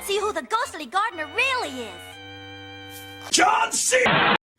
see who the ghostly gardener really is. John C.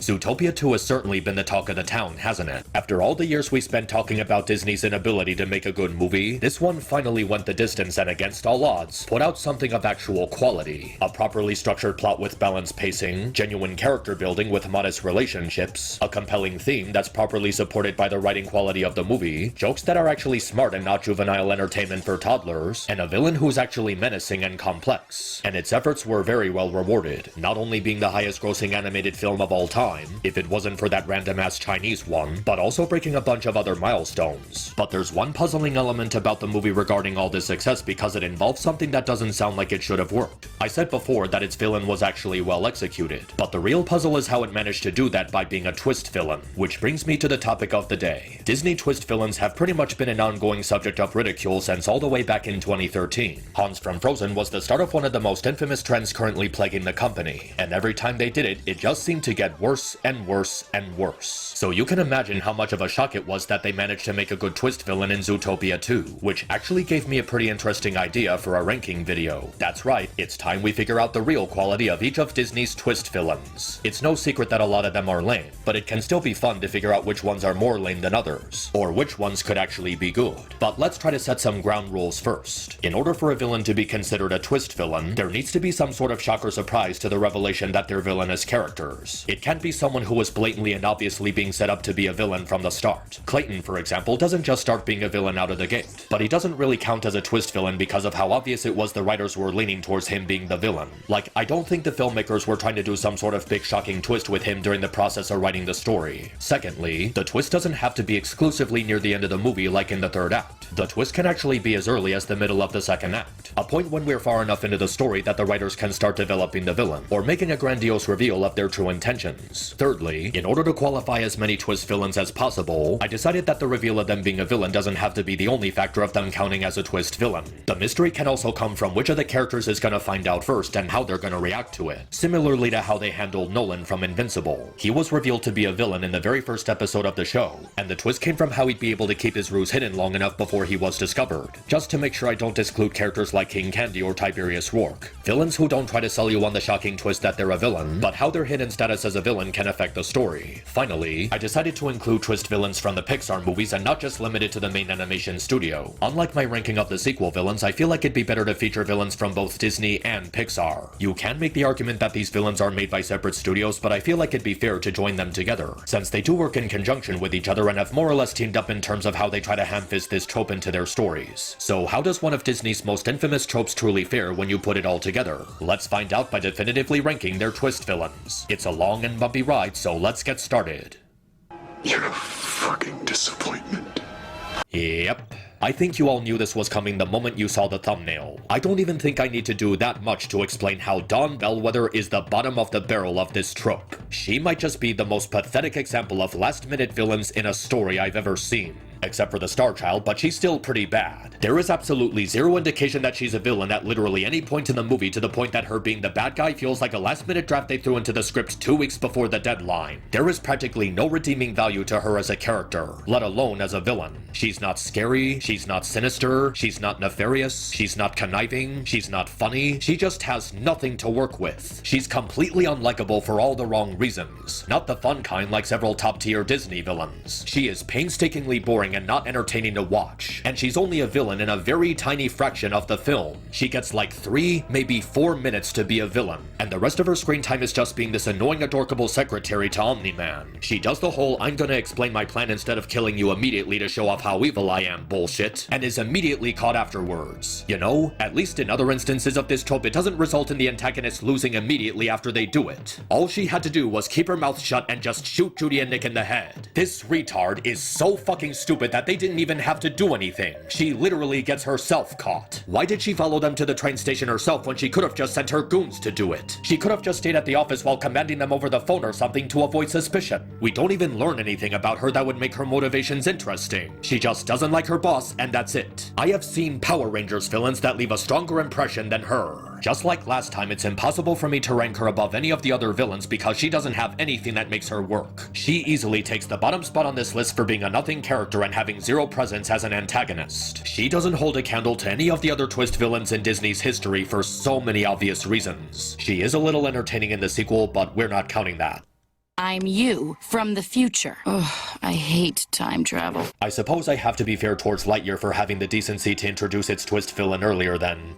Zootopia 2 has certainly been the talk of the town, hasn't it? After all the years we spent talking about Disney's inability to make a good movie, this one finally went the distance and against all odds, put out something of actual quality. A properly structured plot with balanced pacing, genuine character building with modest relationships, a compelling theme that's properly supported by the writing quality of the movie, jokes that are actually smart and not juvenile entertainment for toddlers, and a villain who's actually menacing and complex. And its efforts were very well rewarded, not only being the highest grossing animated film of all time, if it wasn't for that random-ass Chinese one, but also breaking a bunch of other milestones. But there's one puzzling element about the movie regarding all this success because it involves something that doesn't sound like it should have worked. I said before that its villain was actually well executed, but the real puzzle is how it managed to do that by being a twist villain, which brings me to the topic of the day. Disney twist villains have pretty much been an ongoing subject of ridicule since all the way back in 2013. Hans from Frozen was the start of one of the most infamous trends currently plaguing the company, and every time they did it, it just seemed to get worse and worse and worse. So you can imagine how much of a shock it was that they managed to make a good twist villain in Zootopia 2, which actually gave me a pretty interesting idea for a ranking video. That's right, it's time we figure out the real quality of each of Disney's twist villains. It's no secret that a lot of them are lame, but it can still be fun to figure out which ones are more lame than others, or which ones could actually be good. But let's try to set some ground rules first. In order for a villain to be considered a twist villain, there needs to be some sort of shock or surprise to the revelation that they're villainous characters. It can't be someone who was blatantly and obviously being set up to be a villain from the start. Clayton, for example, doesn't just start being a villain out of the gate, but he doesn't really count as a twist villain because of how obvious it was the writers were leaning towards him being the villain. Like, I don't think the filmmakers were trying to do some sort of big shocking twist with him during the process of writing the story. Secondly, the twist doesn't have to be exclusively near the end of the movie like in the third act. The twist can actually be as early as the middle of the second act, a point when we're far enough into the story that the writers can start developing the villain, or making a grandiose reveal of their true intentions. Thirdly, in order to qualify as many twist villains as possible, I decided that the reveal of them being a villain doesn't have to be the only factor of them counting as a twist villain. The mystery can also come from which of the characters is gonna find out first and how they're gonna react to it. Similarly to how they handled Nolan from Invincible. He was revealed to be a villain in the very first episode of the show, and the twist came from how he'd be able to keep his ruse hidden long enough before he was discovered. Just to make sure I don't exclude characters like King Candy or Tiberius Rourke. Villains who don't try to sell you on the shocking twist that they're a villain, but how their hidden status as a villain can affect the story. Finally, I decided to include twist villains from the Pixar movies and not just limit it to the main animation studio. Unlike my ranking of the sequel villains, I feel like it'd be better to feature villains from both Disney and Pixar. You can make the argument that these villains are made by separate studios, but I feel like it'd be fair to join them together, since they do work in conjunction with each other and have more or less teamed up in terms of how they try to ham-fist this trope into their stories. So how does one of Disney's most infamous tropes truly fare when you put it all together? Let's find out by definitively ranking their twist villains. It's a long and bumpy ride, so let's get started. You're a fucking disappointment. Yep. I think you all knew this was coming the moment you saw the thumbnail. I don't even think I need to do that much to explain how Dawn Bellwether is the bottom of the barrel of this trope. She might just be the most pathetic example of last-minute villains in a story I've ever seen. Except for the Star Child, but she's still pretty bad. There is absolutely zero indication that she's a villain at literally any point in the movie, to the point that her being the bad guy feels like a last-minute draft they threw into the script 2 weeks before the deadline. There is practically no redeeming value to her as a character, let alone as a villain. She's not scary, she's not sinister, she's not nefarious, she's not conniving, she's not funny, she just has nothing to work with. She's completely unlikable for all the wrong reasons, not the fun kind like several top-tier Disney villains. She is painstakingly boring and not entertaining to watch, and she's only a villain in a very tiny fraction of the film. She gets like 3, maybe 4 minutes to be a villain, and the rest of her screen time is just being this annoying adorkable secretary to Omni-Man. She does the whole "I'm gonna explain my plan instead of killing you immediately to show off how evil I am" bullshit, and is immediately caught afterwards. You know, at least in other instances of this trope, it doesn't result in the antagonist losing immediately after they do it. All she had to do was keep her mouth shut and just shoot Judy and Nick in the head. This retard is so fucking stupid that they didn't even have to do anything. She literally gets herself caught. Why did she follow them to the train station herself when she could have just sent her goons to do it? She could have just stayed at the office while commanding them over the phone or something to avoid suspicion. We don't even learn anything about her that would make her motivations interesting. She just doesn't like her boss, and that's it. I have seen Power Rangers villains that leave a stronger impression than her. Just like last time, it's impossible for me to rank her above any of the other villains because she doesn't have anything that makes her work. She easily takes the bottom spot on this list for being a nothing character and having zero presence as an antagonist. She doesn't hold a candle to any of the other twist villains in Disney's history for so many obvious reasons. She is a little entertaining in the sequel, but we're not counting that. I'm you from the future. Ugh, I hate time travel. I suppose I have to be fair towards Lightyear for having the decency to introduce its twist villain earlier than,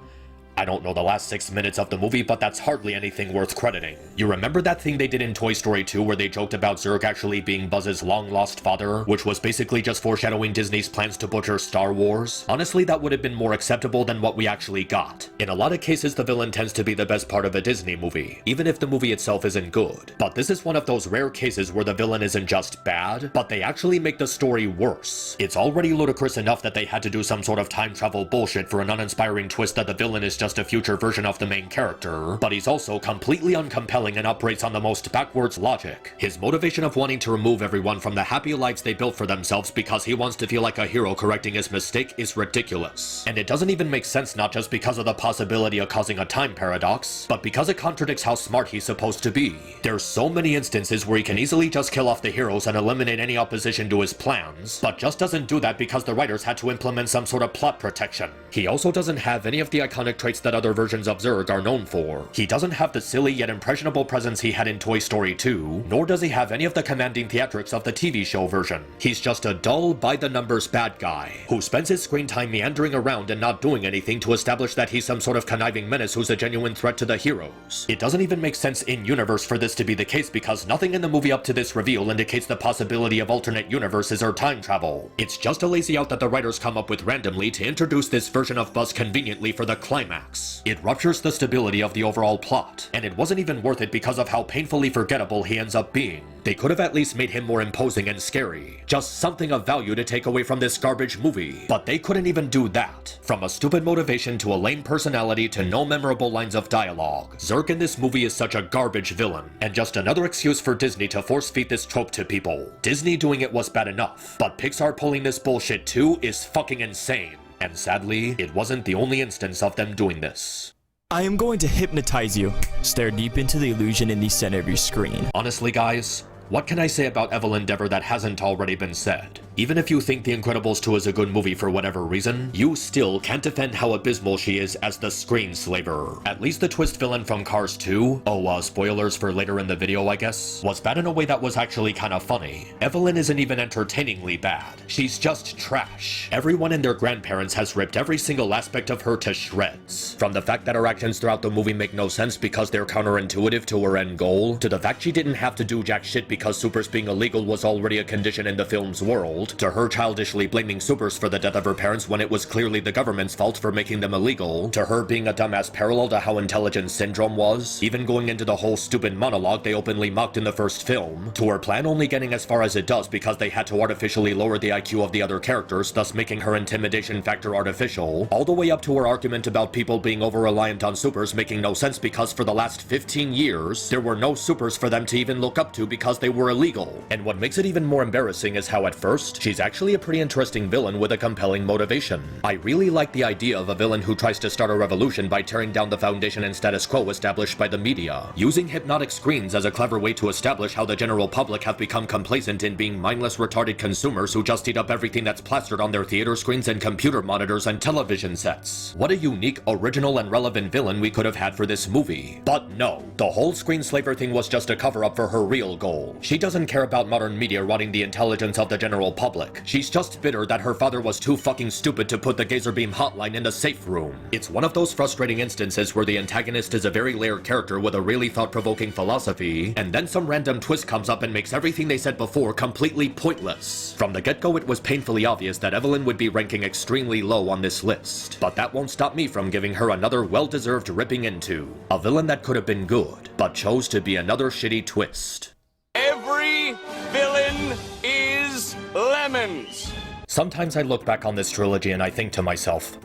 I don't know, the last 6 minutes of the movie, but that's hardly anything worth crediting. You remember that thing they did in Toy Story 2 where they joked about Zurg actually being Buzz's long-lost father, which was basically just foreshadowing Disney's plans to butcher Star Wars? Honestly, that would have been more acceptable than what we actually got. In a lot of cases, the villain tends to be the best part of a Disney movie, even if the movie itself isn't good. But this is one of those rare cases where the villain isn't just bad, but they actually make the story worse. It's already ludicrous enough that they had to do some sort of time travel bullshit for an uninspiring twist that the villain is just a future version of the main character, but he's also completely uncompelling and operates on the most backwards logic. His motivation of wanting to remove everyone from the happy lives they built for themselves because he wants to feel like a hero correcting his mistake is ridiculous. And it doesn't even make sense, not just because of the possibility of causing a time paradox, but because it contradicts how smart he's supposed to be. There's so many instances where he can easily just kill off the heroes and eliminate any opposition to his plans, but just doesn't do that because the writers had to implement some sort of plot protection. He also doesn't have any of the iconic traits that other versions of Zurg are known for. He doesn't have the silly yet impressionable presence he had in Toy Story 2, nor does he have any of the commanding theatrics of the TV show version. He's just a dull, by-the-numbers bad guy, who spends his screen time meandering around and not doing anything to establish that he's some sort of conniving menace who's a genuine threat to the heroes. It doesn't even make sense in-universe for this to be the case because nothing in the movie up to this reveal indicates the possibility of alternate universes or time travel. It's just a lazy out that the writers come up with randomly to introduce this version of Buzz conveniently for the climax. It ruptures the stability of the overall plot, and it wasn't even worth it because of how painfully forgettable he ends up being. They could have at least made him more imposing and scary. Just something of value to take away from this garbage movie. But they couldn't even do that. From a stupid motivation to a lame personality to no memorable lines of dialogue, Zurg in this movie is such a garbage villain, and just another excuse for Disney to force-feed this trope to people. Disney doing it was bad enough, but Pixar pulling this bullshit too is fucking insane. And sadly, it wasn't the only instance of them doing this. I am going to hypnotize you. Stare deep into the illusion in the center of your screen. Honestly, guys, what can I say about Evelyn Dever that hasn't already been said? Even if you think The Incredibles 2 is a good movie for whatever reason, you still can't defend how abysmal she is as the screenslaver. At least the twist villain from Cars 2, spoilers for later in the video I guess, was bad in a way that was actually kinda funny. Evelyn isn't even entertainingly bad. She's just trash. Everyone and their grandparents has ripped every single aspect of her to shreds. From the fact that her actions throughout the movie make no sense because they're counterintuitive to her end goal, to the fact she didn't have to do jack shit because supers being illegal was already a condition in the film's world, to her childishly blaming supers for the death of her parents when it was clearly the government's fault for making them illegal, to her being a dumbass parallel to how Intelligence Syndrome was, even going into the whole stupid monologue they openly mocked in the first film, to her plan only getting as far as it does because they had to artificially lower the IQ of the other characters, thus making her intimidation factor artificial, all the way up to her argument about people being over-reliant on supers making no sense because for the last 15 years, there were no supers for them to even look up to because they were illegal. And what makes it even more embarrassing is how at first, she's actually a pretty interesting villain with a compelling motivation. I really like the idea of a villain who tries to start a revolution by tearing down the foundation and status quo established by the media, using hypnotic screens as a clever way to establish how the general public have become complacent in being mindless retarded consumers who just eat up everything that's plastered on their theater screens and computer monitors and television sets. What a unique, original, and relevant villain we could have had for this movie. But no, the whole screenslaver thing was just a cover-up for her real goal. She doesn't care about modern media running the intelligence of the general public. She's just bitter that her father was too fucking stupid to put the Gazer Beam hotline in the safe room. It's one of those frustrating instances where the antagonist is a very layered character with a really thought-provoking philosophy, and then some random twist comes up and makes everything they said before completely pointless. From the get-go, it was painfully obvious that Evelyn would be ranking extremely low on this list, but that won't stop me from giving her another well-deserved ripping into. A villain that could have been good, but chose to be another shitty twist. Every villain is lemons. Sometimes I look back on this trilogy and I think to myself,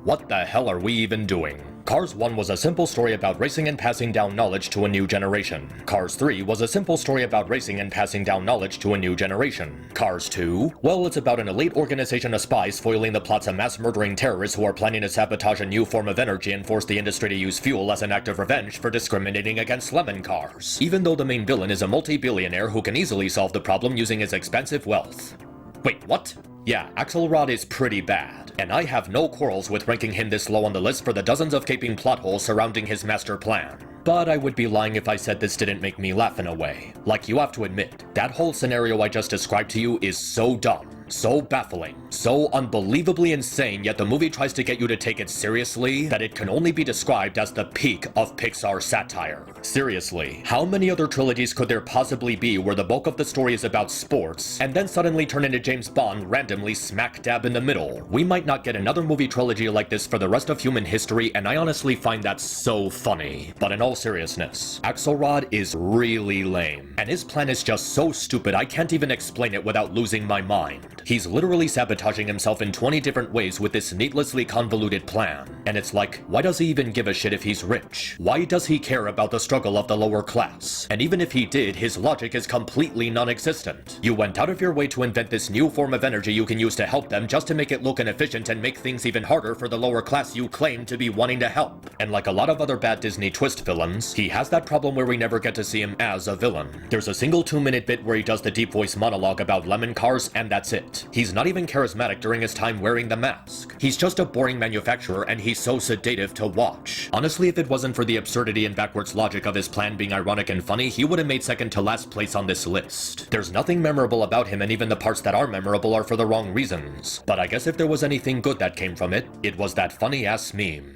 What the hell are we even doing? Cars 1 was a simple story about racing and passing down knowledge to a new generation. Cars 3 was a simple story about racing and passing down knowledge to a new generation. Cars 2? Well, it's about an elite organization of spies foiling the plots of mass-murdering terrorists who are planning to sabotage a new form of energy and force the industry to use fuel as an act of revenge for discriminating against lemon cars. Even though the main villain is a multi-billionaire who can easily solve the problem using his expansive wealth. Wait, what? Yeah, Axelrod is pretty bad, and I have no quarrels with ranking him this low on the list for the dozens of gaping plot holes surrounding his master plan. But I would be lying if I said this didn't make me laugh in a way. Like, you have to admit, that whole scenario I just described to you is so dumb, so baffling, so unbelievably insane, yet the movie tries to get you to take it seriously that it can only be described as the peak of Pixar satire. Seriously, how many other trilogies could there possibly be where the bulk of the story is about sports, and then suddenly turn into James Bond randomly smack dab in the middle? We might not get another movie trilogy like this for the rest of human history, and I honestly find that so funny. But in all seriousness, Axelrod is really lame, and his plan is just so stupid I can't even explain it without losing my mind. He's literally sabotaging himself in 20 different ways with this needlessly convoluted plan. And it's like, why does he even give a shit if he's rich? Why does he care about the struggle of the lower class? And even if he did, his logic is completely non-existent. You went out of your way to invent this new form of energy you can use to help them just to make it look inefficient and make things even harder for the lower class you claim to be wanting to help. And like a lot of other bad Disney twist villains, he has that problem where we never get to see him as a villain. There's a single 2-minute bit where he does the deep voice monologue about lemon cars, and that's it. He's not even charismatic during his time wearing the mask. He's just a boring manufacturer, and he's so sedative to watch. Honestly, if it wasn't for the absurdity and backwards logic of his plan being ironic and funny, he would have made second to last place on this list. There's nothing memorable about him, and even the parts that are memorable are for the wrong reasons. But I guess if there was anything good that came from it, it was that funny-ass meme.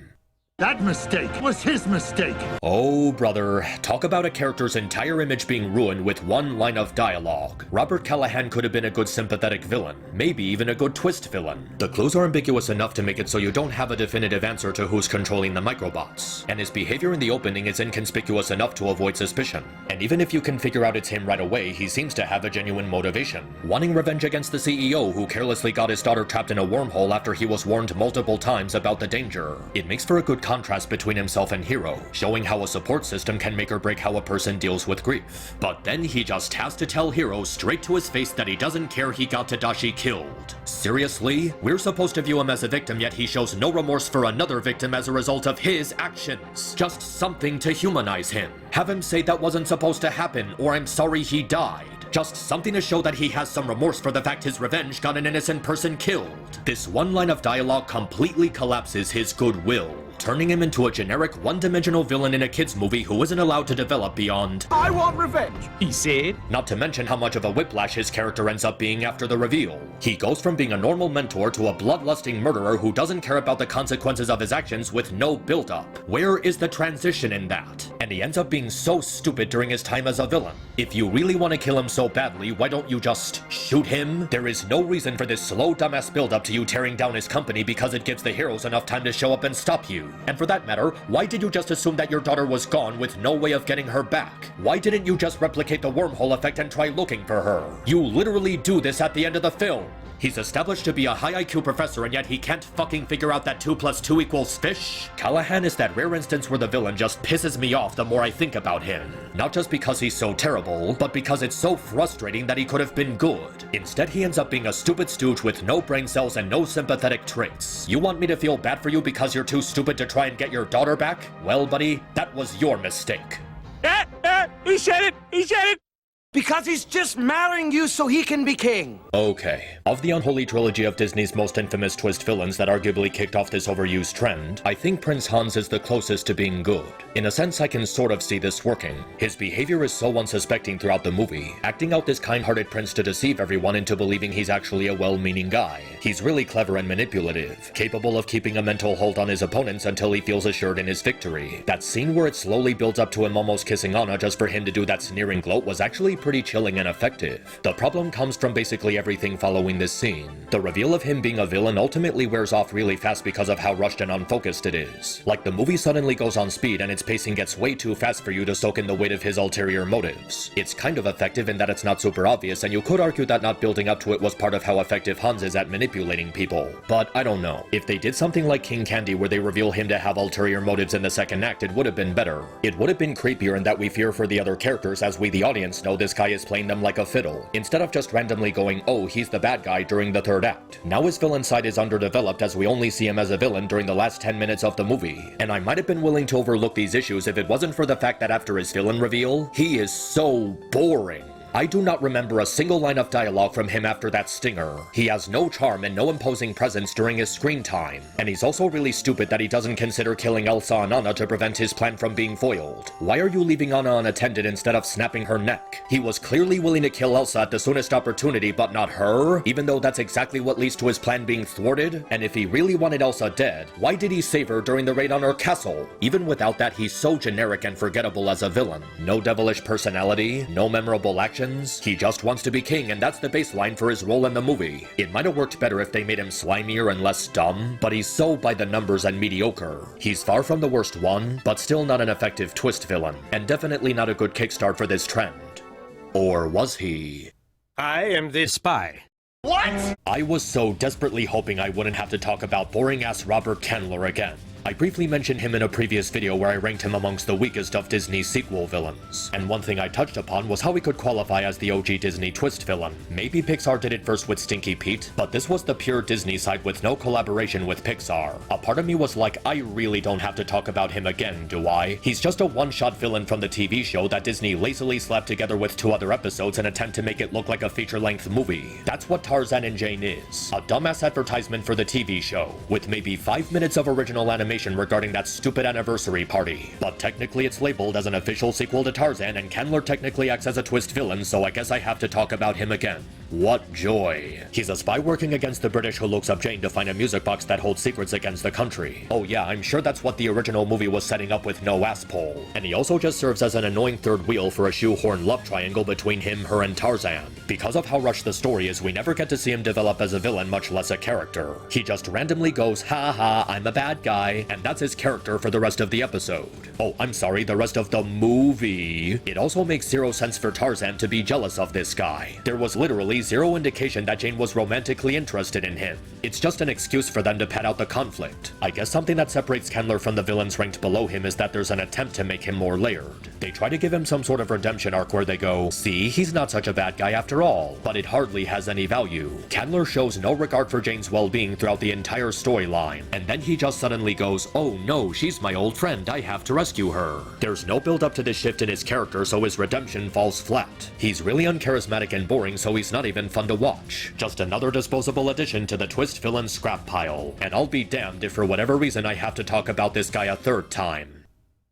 That mistake was his mistake. Oh, brother. Talk about a character's entire image being ruined with one line of dialogue. Robert Callahan could have been a good sympathetic villain. Maybe even a good twist villain. The clues are ambiguous enough to make it so you don't have a definitive answer to who's controlling the microbots. And his behavior in the opening is inconspicuous enough to avoid suspicion. And even if you can figure out it's him right away, he seems to have a genuine motivation. Wanting revenge against the CEO who carelessly got his daughter trapped in a wormhole after he was warned multiple times about the danger. It makes for a good contrast between himself and Hiro, showing how a support system can make or break how a person deals with grief. But then he just has to tell Hiro straight to his face that he doesn't care he got Tadashi killed. Seriously? We're supposed to view him as a victim, yet he shows no remorse for another victim as a result of his actions. Just something to humanize him. Have him say that wasn't supposed to happen, or I'm sorry he died. Just something to show that he has some remorse for the fact his revenge got an innocent person killed. This one line of dialogue completely collapses his goodwill, turning him into a generic one-dimensional villain in a kid's movie who isn't allowed to develop beyond I want revenge, he said. Not to mention how much of a whiplash his character ends up being after the reveal. He goes from being a normal mentor to a bloodlusting murderer who doesn't care about the consequences of his actions with no build-up. Where is the transition in that? And he ends up being so stupid during his time as a villain. If you really want to kill him so badly, why don't you just shoot him? There is no reason for this slow dumbass build-up to you tearing down his company because it gives the heroes enough time to show up and stop you. And for that matter, why did you just assume that your daughter was gone with no way of getting her back? Why didn't you just replicate the wormhole effect and try looking for her? You literally do this at the end of the film. He's established to be a high IQ professor, and yet he can't fucking figure out that 2 + 2 = fish? Callahan is that rare instance where the villain just pisses me off the more I think about him. Not just because he's so terrible, but because it's so frustrating that he could have been good. Instead, he ends up being a stupid stooge with no brain cells and no sympathetic traits. You want me to feel bad for you because you're too stupid to try and get your daughter back? Well, buddy, that was your mistake. He said it! He said it! Because he's just marrying you so he can be king. Okay. Of the unholy trilogy of Disney's most infamous twist villains that arguably kicked off this overused trend, I think Prince Hans is the closest to being good. In a sense, I can sort of see this working. His behavior is so unsuspecting throughout the movie, acting out this kind-hearted prince to deceive everyone into believing he's actually a well-meaning guy. He's really clever and manipulative, capable of keeping a mental hold on his opponents until he feels assured in his victory. That scene where it slowly builds up to him almost kissing Anna just for him to do that sneering gloat was actually pretty chilling and effective. The problem comes from basically everything following this scene. The reveal of him being a villain ultimately wears off really fast because of how rushed and unfocused it is. Like the movie suddenly goes on speed and its pacing gets way too fast for you to soak in the weight of his ulterior motives. It's kind of effective in that it's not super obvious, and you could argue that not building up to it was part of how effective Hans is at manipulating people. But I don't know. If they did something like King Candy where they reveal him to have ulterior motives in the second act, it would have been better. It would have been creepier in that we fear for the other characters as we the audience know this guy is playing them like a fiddle, instead of just randomly going, oh, he's the bad guy during the third act. Now his villain side is underdeveloped as we only see him as a villain during the last 10 minutes of the movie, and I might have been willing to overlook these issues if it wasn't for the fact that after his villain reveal, he is so boring. I do not remember a single line of dialogue from him after that stinger. He has no charm and no imposing presence during his screen time. And he's also really stupid that he doesn't consider killing Elsa and Anna to prevent his plan from being foiled. Why are you leaving Anna unattended instead of snapping her neck? He was clearly willing to kill Elsa at the soonest opportunity, but not her, even though that's exactly what leads to his plan being thwarted. And if he really wanted Elsa dead, why did he save her during the raid on her castle? Even without that, he's so generic and forgettable as a villain. No devilish personality, no memorable action. He just wants to be king, and that's the baseline for his role in the movie. It might have worked better if they made him slimier and less dumb, but he's so by the numbers and mediocre. He's far from the worst one, but still not an effective twist villain, and definitely not a good kickstart for this trend. Or was he? I am the spy. What? I was so desperately hoping I wouldn't have to talk about boring-ass Robert Candler again. I briefly mentioned him in a previous video where I ranked him amongst the weakest of Disney's sequel villains, and one thing I touched upon was how he could qualify as the OG Disney twist villain. Maybe Pixar did it first with Stinky Pete, but this was the pure Disney side with no collaboration with Pixar. A part of me was like, I really don't have to talk about him again, do I? He's just a one-shot villain from the TV show that Disney lazily slapped together with 2 other episodes in an attempt to make it look like a feature-length movie. That's what Tarzan and Jane is. A dumbass advertisement for the TV show, with maybe 5 minutes of original animation regarding that stupid anniversary party. But technically it's labeled as an official sequel to Tarzan, and Candler technically acts as a twist villain, so I guess I have to talk about him again. What joy. He's a spy working against the British who looks up Jane to find a music box that holds secrets against the country. Oh yeah, I'm sure that's what the original movie was setting up with no ass pole. And he also just serves as an annoying third wheel for a shoehorn love triangle between him, her, and Tarzan. Because of how rushed the story is, we never get to see him develop as a villain, much less a character. He just randomly goes, ha ha, I'm a bad guy, and that's his character for the rest of the episode. Oh, I'm sorry, the rest of the movie. It also makes zero sense for Tarzan to be jealous of this guy. There was literally zero indication that Jane was romantically interested in him. It's just an excuse for them to pad out the conflict. I guess something that separates Candler from the villains ranked below him is that there's an attempt to make him more layered. They try to give him some sort of redemption arc where they go, see, he's not such a bad guy after all, but it hardly has any value. Candler shows no regard for Jane's well-being throughout the entire storyline, and then he just suddenly goes, oh no, she's my old friend, I have to rescue her. There's no build up to this shift in his character, so his redemption falls flat. He's really uncharismatic and boring, so he's not even fun to watch. Just another disposable addition to the twist villain scrap pile. And I'll be damned if for whatever reason I have to talk about this guy a third time.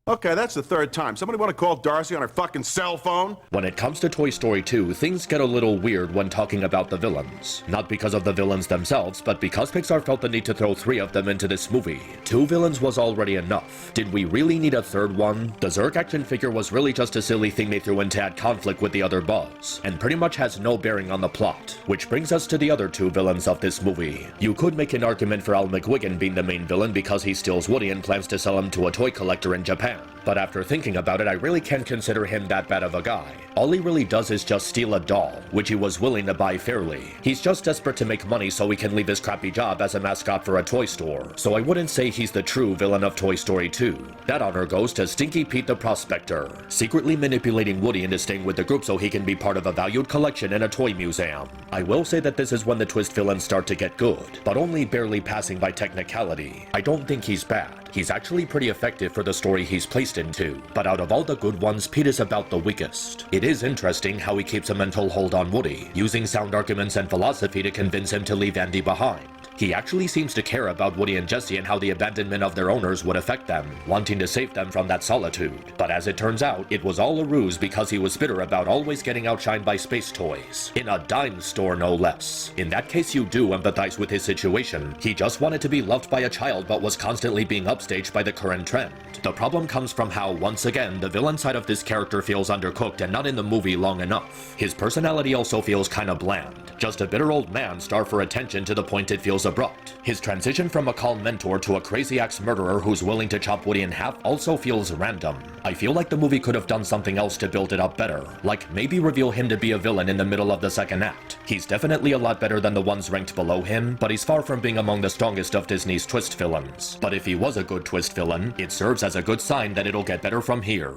Okay, that's the third time. Somebody want to call Darcy on her fucking cell phone? When it comes to Toy Story 2, things get a little weird when talking about the villains. Not because of the villains themselves, but because Pixar felt the need to throw 3 of them into this movie. 2 villains was already enough. Did we really need a third one? The Zurg action figure was really just a silly thing they threw in to add conflict with the other Buzz, and pretty much has no bearing on the plot. Which brings us to the other 2 villains of this movie. You could make an argument for Al McGuigan being the main villain because he steals Woody and plans to sell him to a toy collector in Japan. But after thinking about it, I really can't consider him that bad of a guy. All he really does is just steal a doll, which he was willing to buy fairly. He's just desperate to make money so he can leave his crappy job as a mascot for a toy store. So I wouldn't say he's the true villain of Toy Story 2. That honor goes to Stinky Pete the Prospector, secretly manipulating Woody into staying with the group so he can be part of a valued collection in a toy museum. I will say that this is when the twist villains start to get good, but only barely passing by technicality. I don't think he's bad. He's actually pretty effective for the story he's placed into, but out of all the good ones, Pete is about the weakest. It is interesting how he keeps a mental hold on Woody, using sound arguments and philosophy to convince him to leave Andy behind. He actually seems to care about Woody and Jesse and how the abandonment of their owners would affect them, wanting to save them from that solitude. But as it turns out, it was all a ruse because he was bitter about always getting outshined by space toys. In a dime store, no less. In that case, you do empathize with his situation. He just wanted to be loved by a child but was constantly being upstaged by the current trend. The problem comes from how, once again, the villain side of this character feels undercooked and not in the movie long enough. His personality also feels kinda bland. Just a bitter old man starved for attention to the point it feels abrupt. His transition from a calm mentor to a crazy axe murderer who's willing to chop Woody in half also feels random. I feel like the movie could have done something else to build it up better, like maybe reveal him to be a villain in the middle of the second act. He's definitely a lot better than the ones ranked below him, but he's far from being among the strongest of Disney's twist villains. But if he was a good twist villain, it serves as a good sign that it'll get better from here.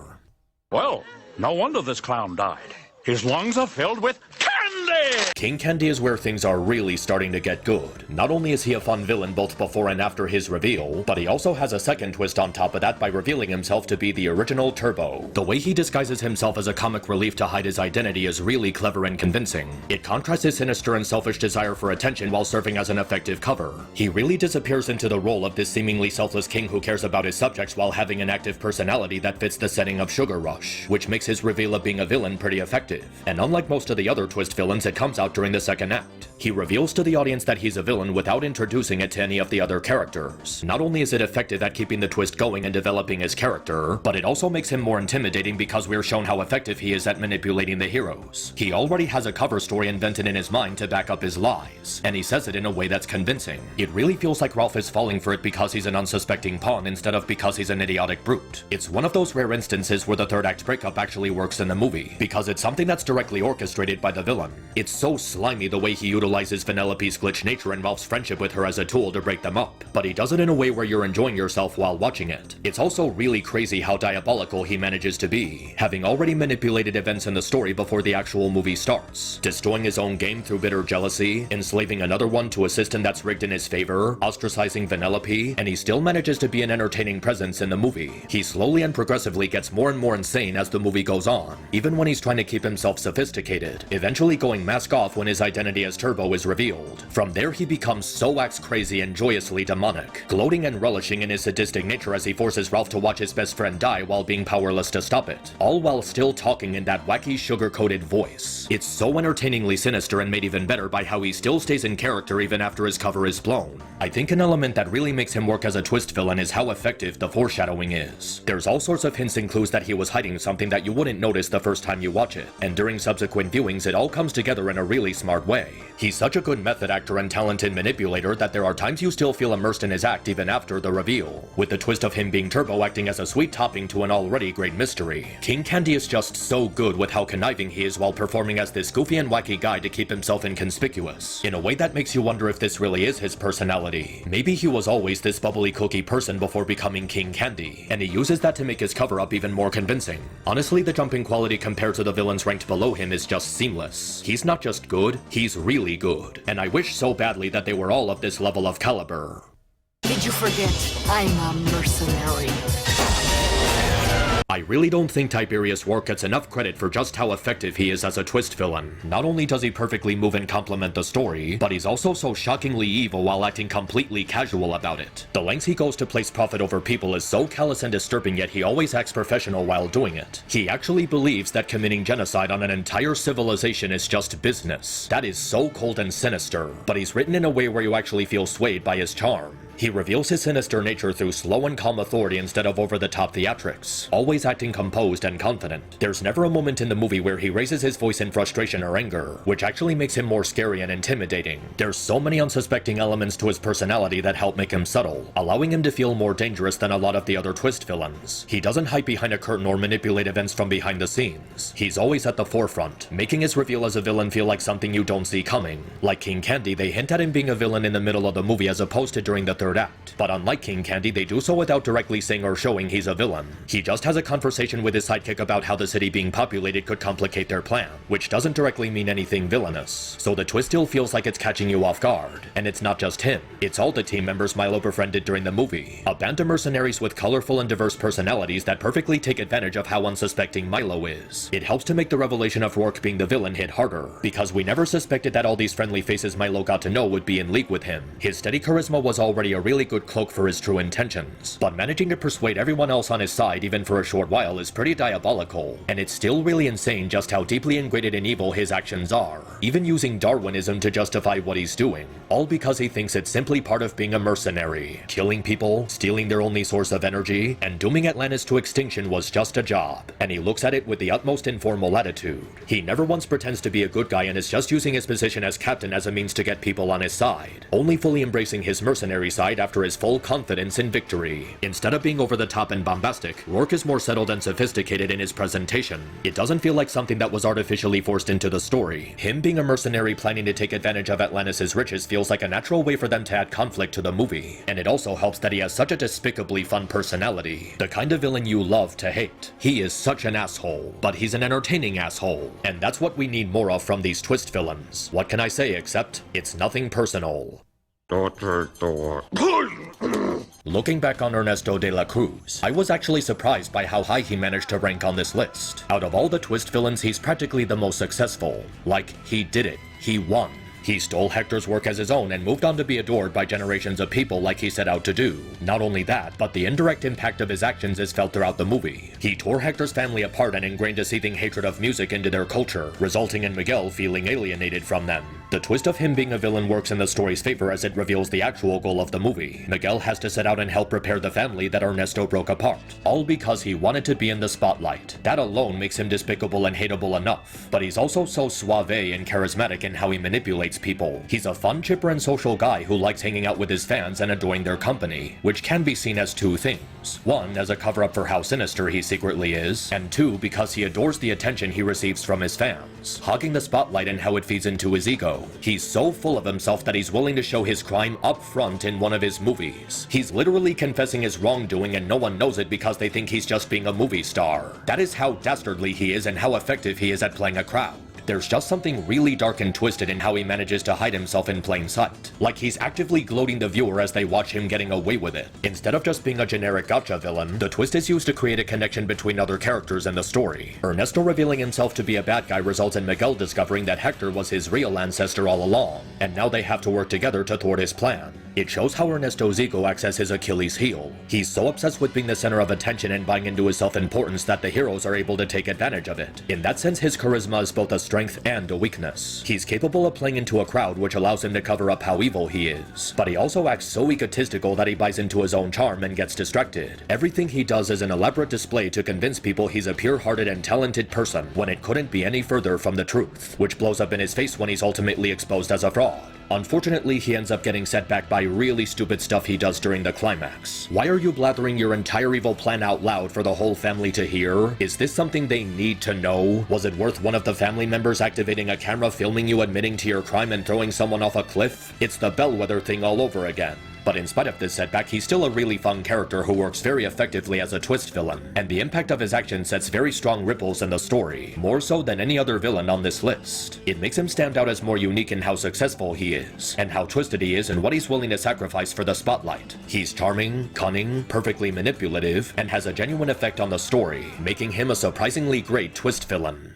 Well, no wonder this clown died. His lungs are filled with candy! King Candy is where things are really starting to get good. Not only is he a fun villain both before and after his reveal, but he also has a second twist on top of that by revealing himself to be the original Turbo. The way he disguises himself as a comic relief to hide his identity is really clever and convincing. It contrasts his sinister and selfish desire for attention while serving as an effective cover. He really disappears into the role of this seemingly selfless king who cares about his subjects while having an active personality that fits the setting of Sugar Rush, which makes his reveal of being a villain pretty effective. And unlike most of the other twist villains, it comes out during the second act. He reveals to the audience that he's a villain without introducing it to any of the other characters. Not only is it effective at keeping the twist going and developing his character, but it also makes him more intimidating because we're shown how effective he is at manipulating the heroes. He already has a cover story invented in his mind to back up his lies, and he says it in a way that's convincing. It really feels like Ralph is falling for it because he's an unsuspecting pawn instead of because he's an idiotic brute. It's one of those rare instances where the third act breakup actually works in the movie, because it's something that's directly orchestrated by the villain. It's so slimy the way he utilizes Vanellope's glitch nature and Ralph's friendship with her as a tool to break them up, but he does it in a way where you're enjoying yourself while watching it. It's also really crazy how diabolical he manages to be, having already manipulated events in the story before the actual movie starts, destroying his own game through bitter jealousy, enslaving another one to a system that's rigged in his favor, ostracizing Vanellope, and he still manages to be an entertaining presence in the movie. He slowly and progressively gets more and more insane as the movie goes on, even when he's trying to keep himself sophisticated, eventually going mask off when his identity as Turbo is revealed. From there he becomes so axe crazy and joyously demonic, gloating and relishing in his sadistic nature as he forces Ralph to watch his best friend die while being powerless to stop it, all while still talking in that wacky sugar-coated voice. It's so entertainingly sinister and made even better by how he still stays in character even after his cover is blown. I think an element that really makes him work as a twist villain is how effective the foreshadowing is. There's all sorts of hints and clues that he was hiding something that you wouldn't notice the first time you watch it, and during subsequent viewings it all comes together in a really smart way. He's such a good method actor and talented manipulator that there are times you still feel immersed in his act even after the reveal, with the twist of him being Turbo acting as a sweet topping to an already great mystery. King Candy is just so good with how conniving he is while performing as this goofy and wacky guy to keep himself inconspicuous, in a way that makes you wonder if this really is his personality. Maybe he was always this bubbly cookie person before becoming King Candy, and he uses that to make his cover-up even more convincing. Honestly, the jumping quality compared to the villains ranked below him is just seamless. He's not just good, he's really good, and I wish so badly that they were all of this level of caliber. Did you forget? I'm a mercenary. I really don't think Tiberius Wark gets enough credit for just how effective he is as a twist villain. Not only does he perfectly move and complement the story, but he's also so shockingly evil while acting completely casual about it. The lengths he goes to place profit over people is so callous and disturbing, yet he always acts professional while doing it. He actually believes that committing genocide on an entire civilization is just business. That is so cold and sinister, but he's written in a way where you actually feel swayed by his charm. He reveals his sinister nature through slow and calm authority instead of over-the-top theatrics, always acting composed and confident. There's never a moment in the movie where he raises his voice in frustration or anger, which actually makes him more scary and intimidating. There's so many unsuspecting elements to his personality that help make him subtle, allowing him to feel more dangerous than a lot of the other twist villains. He doesn't hide behind a curtain or manipulate events from behind the scenes. He's always at the forefront, making his reveal as a villain feel like something you don't see coming. Like King Candy, they hint at him being a villain in the middle of the movie as opposed to during the third act. But unlike King Candy, they do so without directly saying or showing he's a villain. He just has a conversation with his sidekick about how the city being populated could complicate their plan, which doesn't directly mean anything villainous. So the twist still feels like it's catching you off guard. And it's not just him, it's all the team members Milo befriended during the movie. A band of mercenaries with colorful and diverse personalities that perfectly take advantage of how unsuspecting Milo is. It helps to make the revelation of Rourke being the villain hit harder, because we never suspected that all these friendly faces Milo got to know would be in league with him. His steady charisma was already a really good cloak for his true intentions, but managing to persuade everyone else on his side even for a short while is pretty diabolical, and it's still really insane just how deeply ingrained in evil his actions are, even using Darwinism to justify what he's doing, all because he thinks it's simply part of being a mercenary. Killing people, stealing their only source of energy, and dooming Atlantis to extinction was just a job, and he looks at it with the utmost informal attitude. He never once pretends to be a good guy and is just using his position as captain as a means to get people on his side, only fully embracing his mercenary side after his full confidence in victory. Instead of being over the top and bombastic, Rourke is more settled and sophisticated in his presentation. It doesn't feel like something that was artificially forced into the story. Him being a mercenary planning to take advantage of Atlantis' riches feels like a natural way for them to add conflict to the movie, and it also helps that he has such a despicably fun personality. The kind of villain you love to hate. He is such an asshole, but he's an entertaining asshole, and that's what we need more of from these twist villains. What can I say except, it's nothing personal. Looking back on Ernesto de la Cruz, I was actually surprised by how high he managed to rank on this list. Out of all the twist villains, he's practically the most successful. Like, he did it. He won. He stole Hector's work as his own and moved on to be adored by generations of people like he set out to do. Not only that, but the indirect impact of his actions is felt throughout the movie. He tore Hector's family apart and ingrained a seething hatred of music into their culture, resulting in Miguel feeling alienated from them. The twist of him being a villain works in the story's favor as it reveals the actual goal of the movie. Miguel has to set out and help repair the family that Ernesto broke apart, all because he wanted to be in the spotlight. That alone makes him despicable and hateable enough, but he's also so suave and charismatic in how he manipulates people. He's a fun, chipper, and social guy who likes hanging out with his fans and enjoying their company, which can be seen as two things. One, as a cover-up for how sinister he secretly is, and two, because he adores the attention he receives from his fans, hogging the spotlight and how it feeds into his ego. He's so full of himself that he's willing to show his crime up front in one of his movies. He's literally confessing his wrongdoing and no one knows it because they think he's just being a movie star. That is how dastardly he is and how effective he is at playing a crowd. There's just something really dark and twisted in how he manages to hide himself in plain sight. Like he's actively gloating the viewer as they watch him getting away with it. Instead of just being a generic gotcha villain, the twist is used to create a connection between other characters in the story. Ernesto revealing himself to be a bad guy results in Miguel discovering that Hector was his real ancestor all along, and now they have to work together to thwart his plan. It shows how Ernesto's ego acts as his Achilles heel. He's so obsessed with being the center of attention and buying into his self-importance that the heroes are able to take advantage of it. In that sense, his charisma is both a strength and a weakness. He's capable of playing into a crowd, which allows him to cover up how evil he is. But he also acts so egotistical that he buys into his own charm and gets distracted. Everything he does is an elaborate display to convince people he's a pure-hearted and talented person, when it couldn't be any further from the truth, which blows up in his face when he's ultimately exposed as a fraud. Unfortunately, he ends up getting set back by really stupid stuff he does during the climax. Why are you blathering your entire evil plan out loud for the whole family to hear? Is this something they need to know? Was it worth one of the family members activating a camera filming you admitting to your crime and throwing someone off a cliff? It's the bellwether thing all over again. But in spite of this setback, he's still a really fun character who works very effectively as a twist villain, and the impact of his action sets very strong ripples in the story, more so than any other villain on this list. It makes him stand out as more unique in how successful he is, and how twisted he is and what he's willing to sacrifice for the spotlight. He's charming, cunning, perfectly manipulative, and has a genuine effect on the story, making him a surprisingly great twist villain.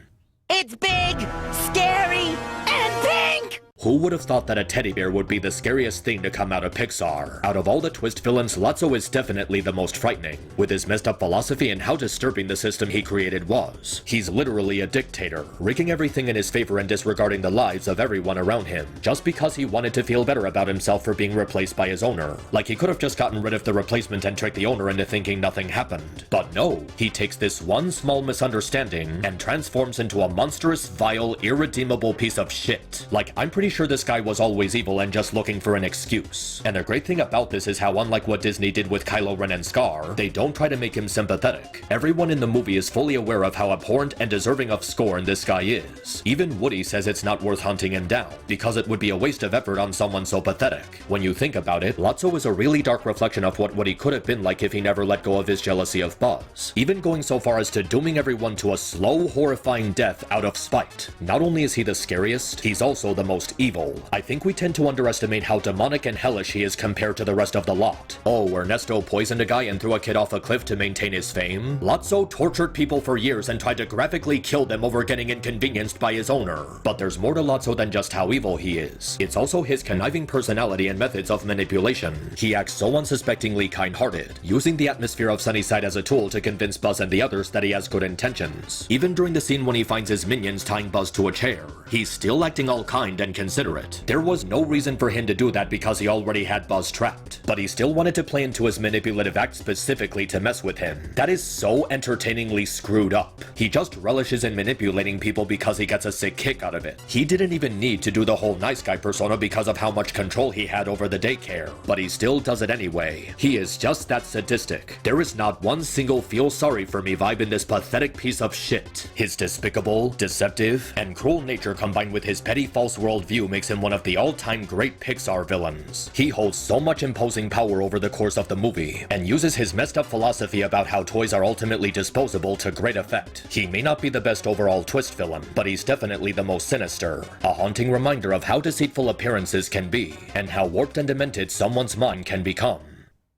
It's big, scary, and pink! Who would have thought that a teddy bear would be the scariest thing to come out of Pixar? Out of all the twist villains, Lotso is definitely the most frightening, with his messed up philosophy and how disturbing the system he created was. He's literally a dictator, rigging everything in his favor and disregarding the lives of everyone around him, just because he wanted to feel better about himself for being replaced by his owner. Like he could have just gotten rid of the replacement and tricked the owner into thinking nothing happened. But no, he takes this one small misunderstanding and transforms into a monstrous, vile, irredeemable piece of shit. Like, I'm pretty pretty sure this guy was always evil and just looking for an excuse. And the great thing about this is how, unlike what Disney did with Kylo Ren and Scar, they don't try to make him sympathetic. Everyone in the movie is fully aware of how abhorrent and deserving of scorn this guy is. Even Woody says it's not worth hunting him down, because it would be a waste of effort on someone so pathetic. When you think about it, Lotso is a really dark reflection of what Woody could have been like if he never let go of his jealousy of Buzz, even going so far as to dooming everyone to a slow, horrifying death out of spite. Not only is he the scariest, he's also the most evil. I think we tend to underestimate how demonic and hellish he is compared to the rest of the lot. Oh, Ernesto poisoned a guy and threw a kid off a cliff to maintain his fame? Lotso tortured people for years and tried to graphically kill them over getting inconvenienced by his owner. But there's more to Lotso than just how evil he is. It's also his conniving personality and methods of manipulation. He acts so unsuspectingly kind-hearted, using the atmosphere of Sunnyside as a tool to convince Buzz and the others that he has good intentions. Even during the scene when he finds his minions tying Buzz to a chair, he's still acting all kind and considerate. There was no reason for him to do that because he already had Buzz trapped, but he still wanted to play into his manipulative act specifically to mess with him. That is so entertainingly screwed up. He just relishes in manipulating people because he gets a sick kick out of it. He didn't even need to do the whole nice guy persona because of how much control he had over the daycare, but he still does it anyway. He is just that sadistic. There is not one single feel sorry for me vibe in this pathetic piece of shit. His despicable, deceptive, and cruel nature combined with his petty false worldview makes him one of the all-time great Pixar villains. He holds so much imposing power over the course of the movie, and uses his messed up philosophy about how toys are ultimately disposable to great effect. He may not be the best overall twist villain, but he's definitely the most sinister. A haunting reminder of how deceitful appearances can be, and how warped and demented someone's mind can become.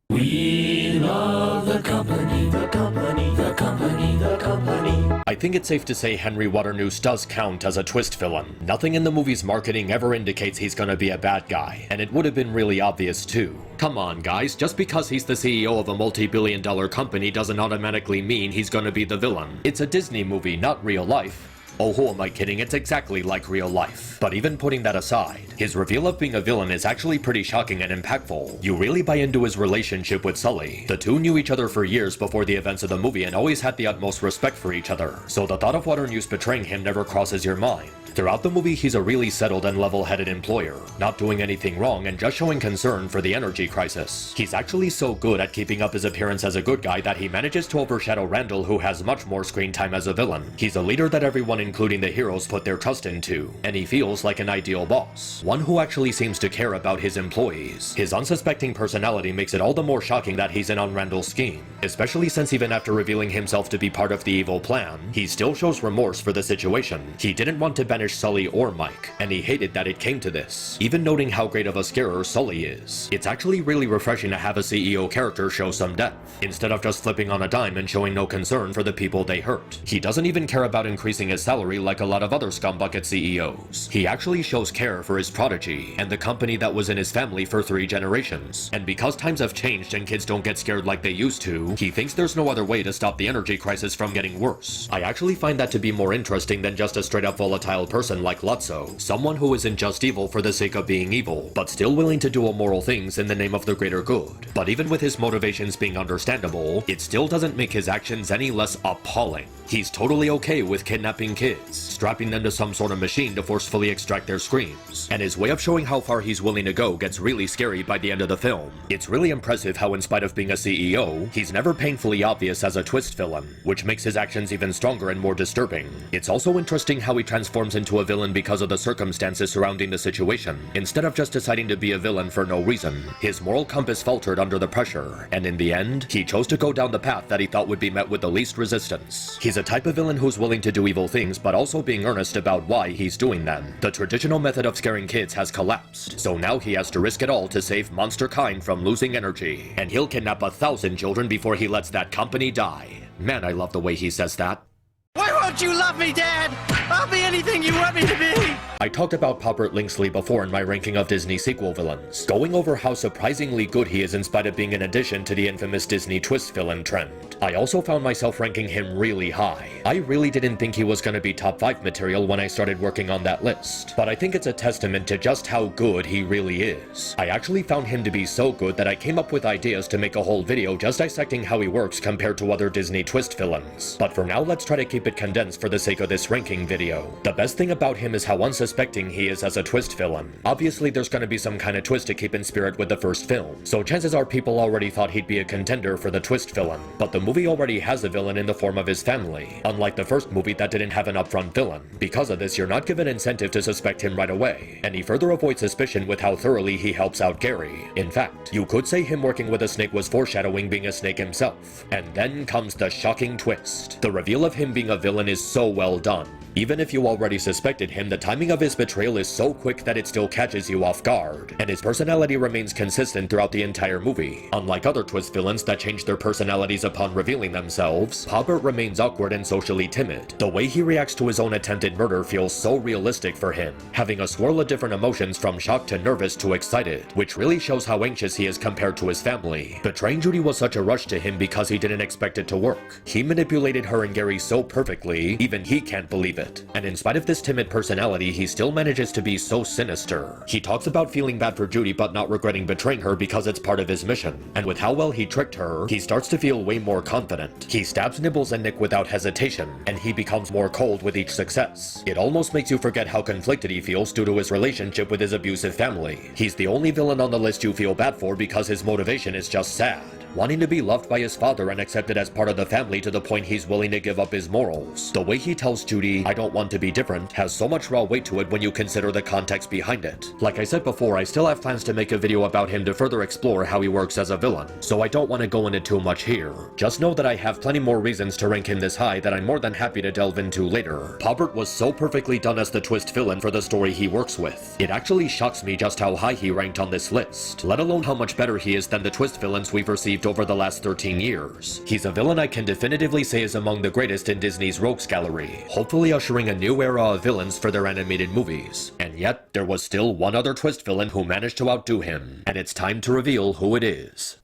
We love the company, the company, the company, the company. I think it's safe to say Henry Waternoose does count as a twist villain. Nothing in the movie's marketing ever indicates he's gonna be a bad guy, and it would have been really obvious too. Come on guys, just because he's the CEO of a multi-billion-dollar company doesn't automatically mean he's gonna be the villain. It's a Disney movie, not real life. Oh, who am I kidding? It's exactly like real life. But even putting that aside, his reveal of being a villain is actually pretty shocking and impactful. You really buy into his relationship with Sully. The two knew each other for years before the events of the movie and always had the utmost respect for each other, so the thought of Waternoose betraying him never crosses your mind. Throughout the movie, he's a really settled and level-headed employer, not doing anything wrong and just showing concern for the energy crisis. He's actually so good at keeping up his appearance as a good guy that he manages to overshadow Randall, who has much more screen time as a villain. He's a leader that everyone, including the heroes, put their trust into, and he feels like an ideal boss, one who actually seems to care about his employees. His unsuspecting personality makes it all the more shocking that he's in on Randall's scheme, especially since even after revealing himself to be part of the evil plan, he still shows remorse for the situation. He didn't want to banish Sully or Mike, and he hated that it came to this, even noting how great of a scarer Sully is. It's actually really refreshing to have a CEO character show some depth, instead of just flipping on a dime and showing no concern for the people they hurt. He doesn't even care about increasing his salary like a lot of other scumbucket CEOs. He actually shows care for his prodigy, and the company that was in his family for 3 generations. And because times have changed and kids don't get scared like they used to, he thinks there's no other way to stop the energy crisis from getting worse. I actually find that to be more interesting than just a straight up volatile person like Lotso, someone who isn't just evil for the sake of being evil, but still willing to do immoral things in the name of the greater good. But even with his motivations being understandable, it still doesn't make his actions any less appalling. He's totally okay with kidnapping kids, strapping them to some sort of machine to forcefully extract their screams, and his way of showing how far he's willing to go gets really scary by the end of the film. It's really impressive how, in spite of being a CEO, he's never painfully obvious as a twist villain, which makes his actions even stronger and more disturbing. It's also interesting how he transforms into a villain because of the circumstances surrounding the situation, instead of just deciding to be a villain for no reason. His moral compass faltered under the pressure, and in the end, he chose to go down the path that he thought would be met with the least resistance. He's a type of villain who's willing to do evil things, but also being earnest about why he's doing them. The traditional method of scaring kids has collapsed, so now he has to risk it all to save monster kind from losing energy, and he'll kidnap 1,000 children before he lets that company die. Man, I love the way he says that. Why won't you love me, Dad? I'll be anything you want me to be. I talked about Poppert Linksley before in my ranking of Disney sequel villains, going over how surprisingly good he is in spite of being an addition to the infamous Disney twist villain trend. I also found myself ranking him really high. I really didn't think he was gonna be top 5 material when I started working on that list, but I think it's a testament to just how good he really is. I actually found him to be so good that I came up with ideas to make a whole video just dissecting how he works compared to other Disney twist villains. But for now, let's try to keep it condensed for the sake of this ranking video. The best thing about him is how unsuspecting he is as a twist villain. Obviously, there's gonna be some kind of twist to keep in spirit with the first film, so chances are people already thought he'd be a contender for the twist villain. But the movie already has a villain in the form of his family, unlike the first movie that didn't have an upfront villain. Because of this, you're not given incentive to suspect him right away, and he further avoids suspicion with how thoroughly he helps out Gary. In fact, you could say him working with a snake was foreshadowing being a snake himself. And then comes the shocking twist. The reveal of him being a villain is so well done. Even if you already suspected him, the timing of his betrayal is so quick that it still catches you off guard, and his personality remains consistent throughout the entire movie. Unlike other twist villains that change their personalities upon revealing themselves, Pobert remains awkward and socially timid. The way he reacts to his own attempted murder feels so realistic for him, having a swirl of different emotions from shocked to nervous to excited, which really shows how anxious he is compared to his family. Betraying Judy was such a rush to him because he didn't expect it to work. He manipulated her and Gary so perfectly, even he can't believe it. And in spite of this timid personality, he still manages to be so sinister. He talks about feeling bad for Judy but not regretting betraying her because it's part of his mission. And with how well he tricked her, he starts to feel way more confident. He stabs Nibbles and Nick without hesitation, and he becomes more cold with each success. It almost makes you forget how conflicted he feels due to his relationship with his abusive family. He's the only villain on the list you feel bad for because his motivation is just sad, wanting to be loved by his father and accepted as part of the family to the point he's willing to give up his morals. The way he tells Judy, "I don't want to be different," has so much raw weight to it when you consider the context behind it. Like I said before, I still have plans to make a video about him to further explore how he works as a villain, so I don't want to go into too much here. Just know that I have plenty more reasons to rank him this high that I'm more than happy to delve into later. Pobert was so perfectly done as the twist villain for the story he works with. It actually shocks me just how high he ranked on this list, let alone how much better he is than the twist villains we've received over the last 13 years. He's a villain I can definitively say is among the greatest in Disney's rogues gallery, hopefully ushering a new era of villains for their animated movies. And yet, there was still one other twist villain who managed to outdo him, and it's time to reveal who it is.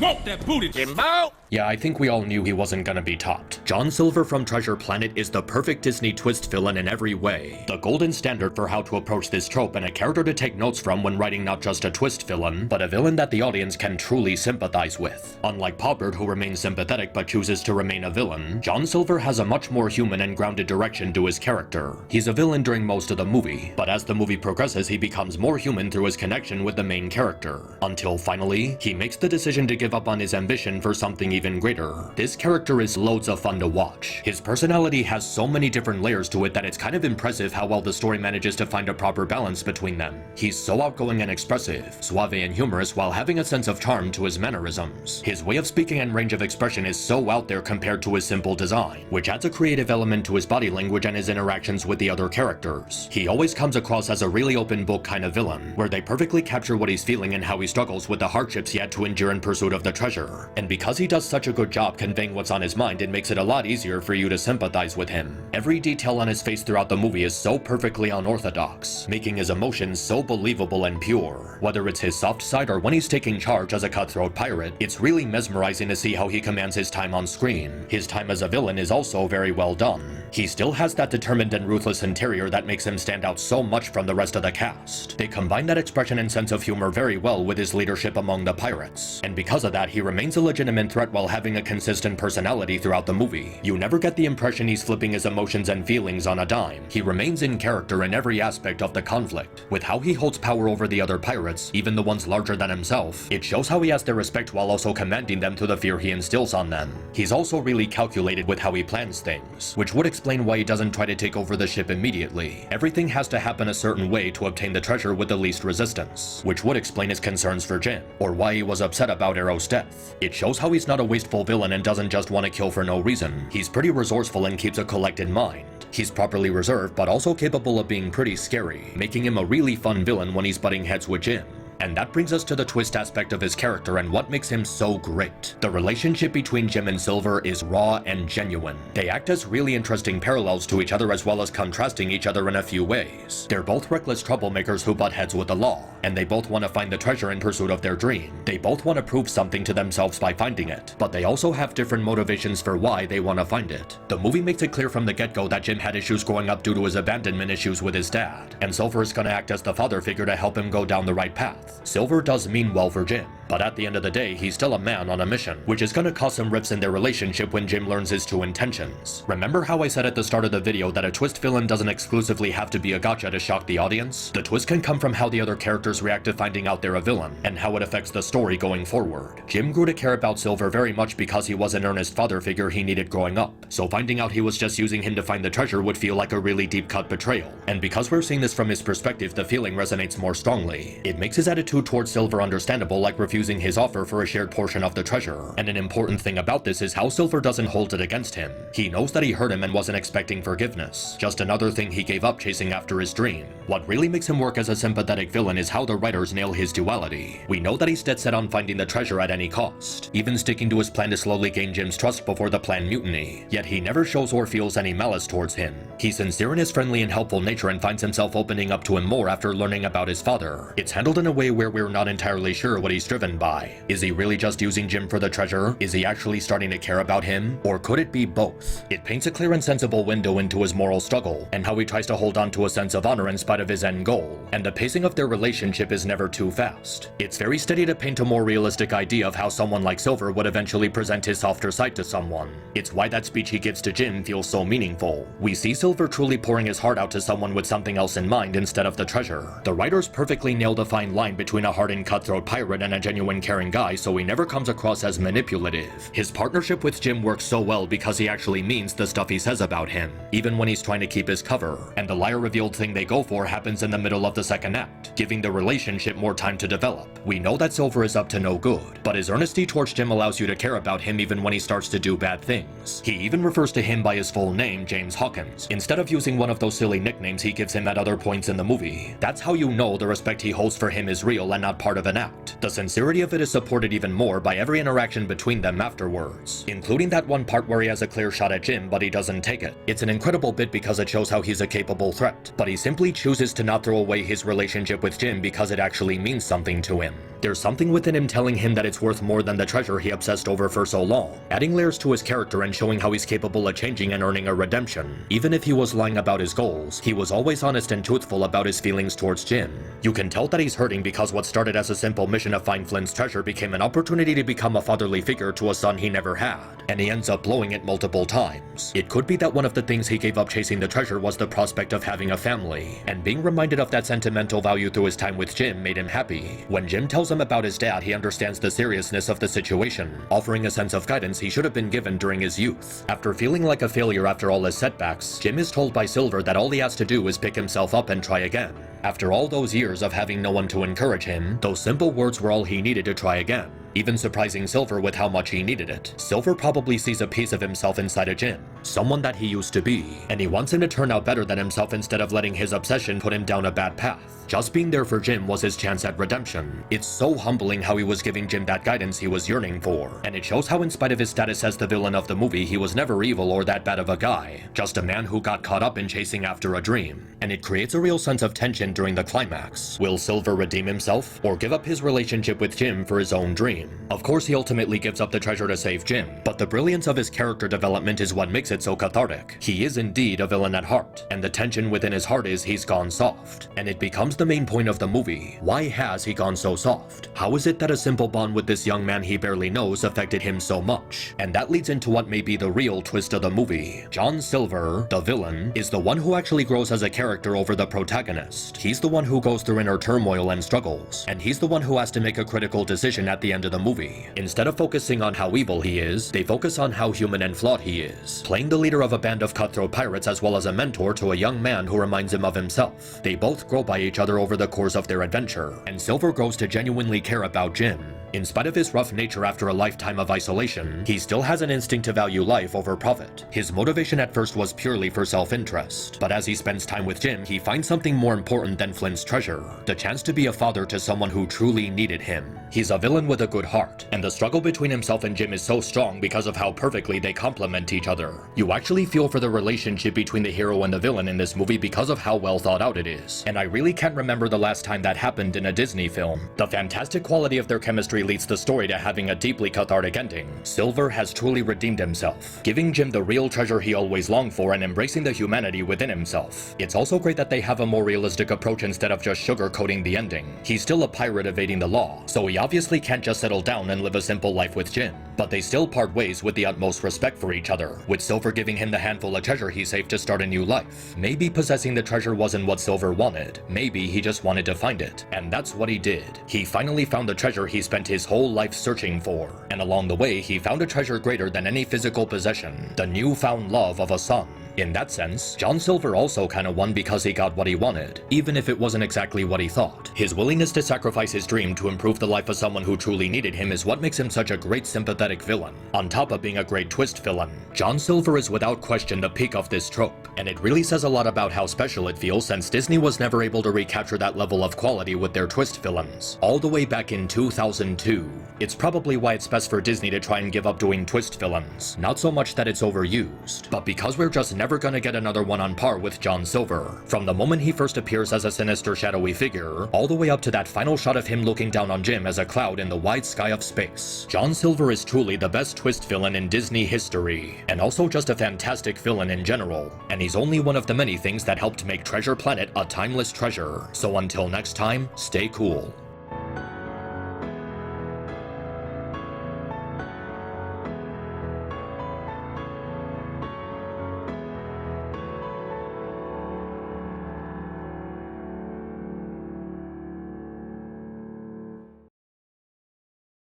Want that booty, Jimbo! Yeah, I think we all knew he wasn't gonna be topped. John Silver from Treasure Planet is the perfect Disney twist villain in every way. The golden standard for how to approach this trope and a character to take notes from when writing not just a twist villain, but a villain that the audience can truly sympathize with. Unlike Pobert, who remains sympathetic but chooses to remain a villain, John Silver has a much more human and grounded direction to his character. He's a villain during most of the movie, but as the movie progresses he becomes more human through his connection with the main character. Until finally, he makes the decision to give up on his ambition for something even greater. This character is loads of fun to watch. His personality has so many different layers to it that it's kind of impressive how well the story manages to find a proper balance between them. He's so outgoing and expressive, suave and humorous while having a sense of charm to his mannerisms. His way of speaking and range of expression is so out there compared to his simple design, which adds a creative element to his body language and his interactions with the other characters. He always comes across as a really open book kind of villain, where they perfectly capture what he's feeling and how he struggles with the hardships he had to endure in pursuit of the treasure. And because he does such a good job conveying what's on his mind, it makes it a lot easier for you to sympathize with him. Every detail on his face throughout the movie is so perfectly unorthodox, making his emotions so believable and pure. Whether it's his soft side or when he's taking charge as a cutthroat pirate, it's really mesmerizing to see how he commands his time on screen. His time as a villain is also very well done. He still has that determined and ruthless interior that makes him stand out so much from the rest of the cast. They combine that expression and sense of humor very well with his leadership among the pirates, and because of that he remains a legitimate threat while having a consistent personality throughout the movie. You never get the impression he's flipping his emotions and feelings on a dime. He remains in character in every aspect of the conflict. With how he holds power over the other pirates, even the ones larger than himself, it shows how he has their respect while also commanding them through the fear he instills on them. He's also really calculated with how he plans things, which would explain why he doesn't try to take over the ship immediately. Everything has to happen a certain way to obtain the treasure with the least resistance, which would explain his concerns for Jim, or why he was upset about Arrow's death. It shows how he's not a wasteful villain and doesn't just want to kill for no reason. He's pretty resourceful and keeps a collected mind. He's properly reserved but also capable of being pretty scary, making him a really fun villain when he's butting heads with Jim. And that brings us to the twist aspect of his character and what makes him so great. The relationship between Jim and Silver is raw and genuine. They act as really interesting parallels to each other as well as contrasting each other in a few ways. They're both reckless troublemakers who butt heads with the law, and they both want to find the treasure in pursuit of their dream. They both want to prove something to themselves by finding it, but they also have different motivations for why they want to find it. The movie makes it clear from the get-go that Jim had issues growing up due to his abandonment issues with his dad, and Silver is gonna act as the father figure to help him go down the right path. Silver does mean well for Jim, but at the end of the day, he's still a man on a mission, which is gonna cause some rifts in their relationship when Jim learns his true intentions. Remember how I said at the start of the video that a twist villain doesn't exclusively have to be a gotcha to shock the audience? The twist can come from how the other characters react to finding out they're a villain, and how it affects the story going forward. Jim grew to care about Silver very much because he was an earnest father figure he needed growing up, so finding out he was just using him to find the treasure would feel like a really deep-cut betrayal. And because we're seeing this from his perspective, the feeling resonates more strongly. It makes his attitude towards Silver understandable, like refusing his offer for a shared portion of the treasure. And an important thing about this is how Silver doesn't hold it against him. He knows that he hurt him and wasn't expecting forgiveness. Just another thing he gave up chasing after his dream. What really makes him work as a sympathetic villain is how the writers nail his duality. We know that he's dead set on finding the treasure at any cost, even sticking to his plan to slowly gain Jim's trust before the planned mutiny. Yet he never shows or feels any malice towards him. He's sincere in his friendly and helpful nature and finds himself opening up to him more after learning about his father. It's handled in a way where we're not entirely sure what he's driven by. Is he really just using Jim for the treasure? Is he actually starting to care about him? Or could it be both? It paints a clear and sensible window into his moral struggle, and how he tries to hold on to a sense of honor in spite of his end goal. And the pacing of their relationship is never too fast. It's very steady to paint a more realistic idea of how someone like Silver would eventually present his softer side to someone. It's why that speech he gives to Jim feels so meaningful. We see Silver truly pouring his heart out to someone with something else in mind instead of the treasure. The writers perfectly nailed a fine line between a hardened cutthroat pirate and a genuine caring guy, so he never comes across as manipulative. His partnership with Jim works so well because he actually means the stuff he says about him, even when he's trying to keep his cover. And the liar revealed thing they go for happens in the middle of the second act, giving the relationship more time to develop. We know that Silver is up to no good, but his earnesty towards Jim allows you to care about him even when he starts to do bad things. He even refers to him by his full name, James Hawkins, instead of using one of those silly nicknames he gives him at other points in the movie. That's how you know the respect he holds for him is real and not part of an act. The sincerity of it is supported even more by every interaction between them afterwards, including that one part where he has a clear shot at Jim but he doesn't take it. It's an incredible bit because it shows how he's a capable threat, but he simply chooses to not throw away his relationship with Jim because it actually means something to him. There's something within him telling him that it's worth more than the treasure he obsessed over for so long, adding layers to his character and showing how he's capable of changing and earning a redemption. Even if he was lying about his goals, he was always honest and truthful about his feelings towards Jim. You can tell that he's hurting because what started as a simple mission to find Flynn's treasure became an opportunity to become a fatherly figure to a son he never had, and he ends up blowing it multiple times. It could be that one of the things he gave up chasing the treasure was the prospect of having a family, and being reminded of that sentimental value through his time with Jim made him happy. When Jim tells him about his dad, he understands the seriousness of the situation, offering a sense of guidance he should have been given during his youth. After feeling like a failure after all his setbacks, Jim is told by Silver that all he has to do is pick himself up and try again. After all those years of having no one to encourage him, those simple words were all he needed to try again, even surprising Silver with how much he needed it. Silver probably sees a piece of himself inside of Jim, someone that he used to be, and he wants him to turn out better than himself instead of letting his obsession put him down a bad path. Just being there for Jim was his chance at redemption. It's so humbling how he was giving Jim that guidance he was yearning for, and it shows how in spite of his status as the villain of the movie, he was never evil or that bad of a guy, just a man who got caught up in chasing after a dream. And it creates a real sense of tension during the climax. Will Silver redeem himself, or give up his relationship with Jim for his own dream? Of course he ultimately gives up the treasure to save Jim, but the brilliance of his character development is what makes it so cathartic. He is indeed a villain at heart, and the tension within his heart is he's gone soft, and it becomes the main point of the movie. Why has he gone so soft? How is it that a simple bond with this young man he barely knows affected him so much? And that leads into what may be the real twist of the movie. John Silver, the villain, is the one who actually grows as a character over the protagonist. He's the one who goes through inner turmoil and struggles, and he's the one who has to make a critical decision at the end of the movie. Instead of focusing on how evil he is, they focus on how human and flawed he is, playing playing the leader of a band of cutthroat pirates as well as a mentor to a young man who reminds him of himself. They both grow by each other over the course of their adventure, and Silver grows to genuinely care about Jim. In spite of his rough nature after a lifetime of isolation, he still has an instinct to value life over profit. His motivation at first was purely for self-interest, but as he spends time with Jim, he finds something more important than Flint's treasure: the chance to be a father to someone who truly needed him. He's a villain with a good heart, and the struggle between himself and Jim is so strong because of how perfectly they complement each other. You actually feel for the relationship between the hero and the villain in this movie because of how well thought out it is, and I really can't remember the last time that happened in a Disney film. The fantastic quality of their chemistry leads the story to having a deeply cathartic ending. Silver has truly redeemed himself, giving Jim the real treasure he always longed for and embracing the humanity within himself. It's also great that they have a more realistic approach instead of just sugarcoating the ending. He's still a pirate evading the law, so he obviously can't just settle down and live a simple life with Jim. But they still part ways with the utmost respect for each other, with Silver giving him the handful of treasure he saved to start a new life. Maybe possessing the treasure wasn't what Silver wanted. Maybe he just wanted to find it, and that's what he did. He finally found the treasure he spent his whole life searching for, and along the way he found a treasure greater than any physical possession: the newfound love of a son. In that sense, John Silver also kinda won because he got what he wanted, even if it wasn't exactly what he thought. His willingness to sacrifice his dream to improve the life of someone who truly needed him is what makes him such a great sympathetic villain. On top of being a great twist villain, John Silver is without question the peak of this trope, and it really says a lot about how special it feels since Disney was never able to recapture that level of quality with their twist villains, all the way back in 2002. It's probably why it's best for Disney to try and give up doing twist villains. Not so much that it's overused, but because we're just never gonna get another one on par with John Silver. From the moment he first appears as a sinister shadowy figure, all the way up to that final shot of him looking down on Jim as a cloud in the wide sky of space, John Silver is truly the best twist villain in Disney history, and also just a fantastic villain in general. And he's only one of the many things that helped make Treasure Planet a timeless treasure. So until next time, stay cool.